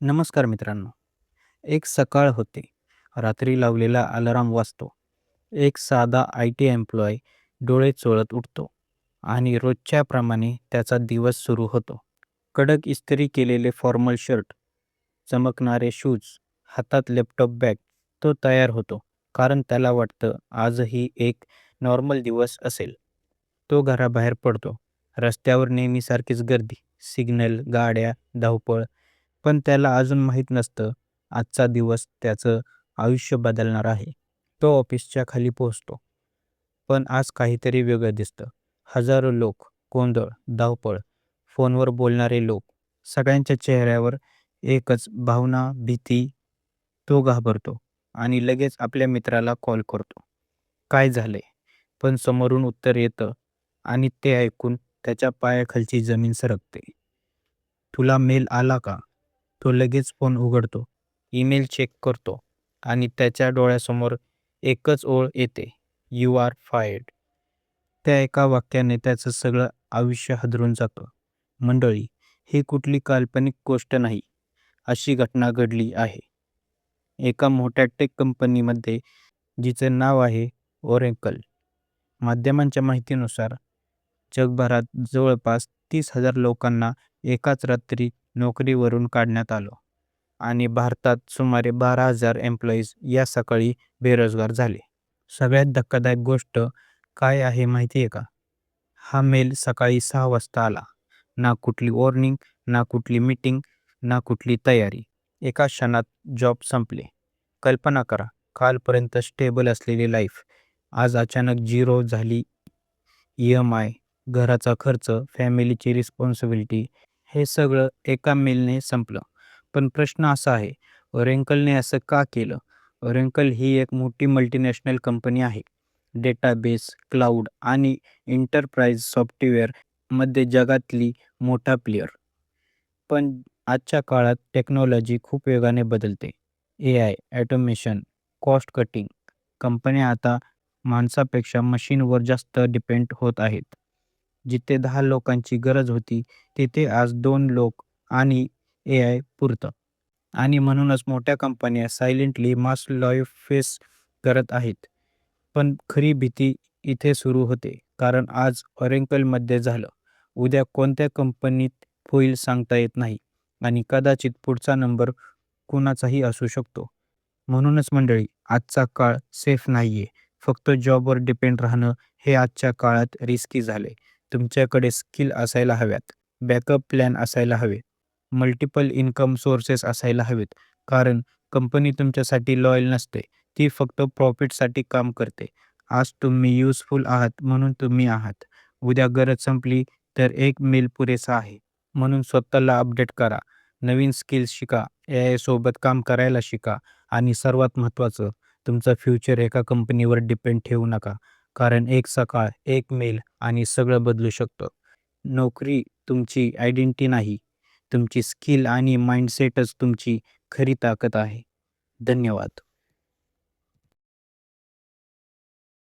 नमस्कार मित्रांनो. एक सकाळ होते. रात्री लावलेला अलार्म वाजतो. एक साधा IT एम्प्लॉय डोळे चोळत उठतो आणि रोजच्याप्रमाणे त्याचा दिवस सुरू होतो. कडक इस्त्री केलेले फॉर्मल शर्ट, चमकणारे शूज, हातात लॅपटॉप बॅग. तो तयार होतो, कारण त्याला वाटतं आजही एक नॉर्मल दिवस असेल. तो घराबाहेर पडतो. रस्त्यावर नेहमीसारखीच गर्दी, सिग्नल, गाड्या, धावपळ. पण त्याला अजून माहीत नसतं, आजचा दिवस त्याचं आयुष्य बदलणार आहे. तो ऑफिसच्या खाली पोहोचतो. पण आज काहीतरी वेगळं दिसतं. हजारो लोक, गोंधळ, धावपळ, फोनवर बोलणारे लोक. सगळ्यांच्या चेहऱ्यावर एकच भावना, भीती. तो घाबरतो आणि लगेच आपल्या मित्राला कॉल करतो. काय झालंय? पण समोरून उत्तर येतं आणि ते ऐकून त्याच्या पायाखालची जमीन सरकते. तुला मेल आला का? तो लगेच फोन उघडतो. ईमेल चेक करतो आणि त्याच्या डोळ्यासमोर एकच ओळ येते. "You are fired." त्या एका वाक्याने त्याचं सगळं आयुष्य हादरून जातं. मंडळी, ही कुठली काल्पनिक गोष्ट नाही. अशी घटना घडली आहे. एका मोठ्या टेक कंपनीमध्ये जिचे नाव आहे Oracle. माध्यमांच्या माहितीनुसार जगभरात जवळपास 30,000 लोकांना एकाच रात्री नोकरीवरून काढण्यात आलं आणि भारतात सुमारे 12,000 एम्प्लॉईज या सकाळी बेरोजगार झाले. सगळ्यात धक्कादायक गोष्ट काय आहे माहिती आहे का? हा मेल सकाळी 6 वाजता आला. ना कुठली वॉर्निंग, ना कुठली मीटिंग, ना कुठली तयारी. एका क्षणात जॉब संपले. कल्पना करा, कालपर्यंत स्टेबल असलेली लाईफ आज अचानक झिरो झाली. EMI, घराचा खर्च, फॅमिलीची रिस्पॉन्सिबिलिटी हे सगळं एका मेलने संपलं. पण प्रश्न असा आहे, Oracleने असं का केलं? Oracle ही एक मोठी मल्टीनॅशनल कंपनी आहे. डेटाबेस, क्लाउड आणि एंटरप्राइज सॉफ्टवेअरमध्ये जगातली मोठा प्लेयर. पण आजच्या काळात टेक्नॉलॉजी खूप वेगाने बदलते. AI, automation, cost cutting. कंपन्या आता माणसापेक्षा मशीनवर जास्त डिपेंड होत आहेत. जिथे 10 लोकांची गरज होती, तिथे आज 2 लोक आणि AI पुरतं. आणि म्हणूनच मोठ्या कंपन्या सायलेंटली मास लाईफ फेस करत आहेत. पण खरी भीती इथे सुरू होते. कारण आज Oracleमध्ये झालं. उद्या कोणत्या कंपनीत होईल सांगता येत नाही आणि कदाचित पुढचा नंबर कुणाचाही असू शकतो. म्हणूनच मंडळी, आजचा काळ सेफ नाहीये. फक्त जॉबवर डिपेंड राहणं हे आजच्या काळात रिस्की झाले. तुमच्याकडे स्किल असायला हव्यात, बॅकअप प्लॅन असायला हवे, मल्टिपल इन्कम सोर्सेस असायला हवेत. कारण कंपनी तुमच्यासाठी लॉयल नसते, ती फक्त प्रॉफिटसाठी काम करते. आज तुम्ही युजफुल आहात म्हणून तुम्ही आहात. उद्या गरज संपली तर एक मेल पुरेसा आहे. म्हणून स्वतःला अपडेट करा, नवीन स्किल्स शिका, AI सोबत काम करायला शिका आणि सर्वात महत्त्वाचं, तुमचं फ्युचर एका कंपनीवर डिपेंड ठेवू नका. कारण एक सकाळ, एक मेल आणि सगळं बदलू शकतं. नोकरी तुमची आयडेंटिटी नाही, तुमची स्किल आणि माइंडसेटच तुमची खरी ताकद आहे. धन्यवाद.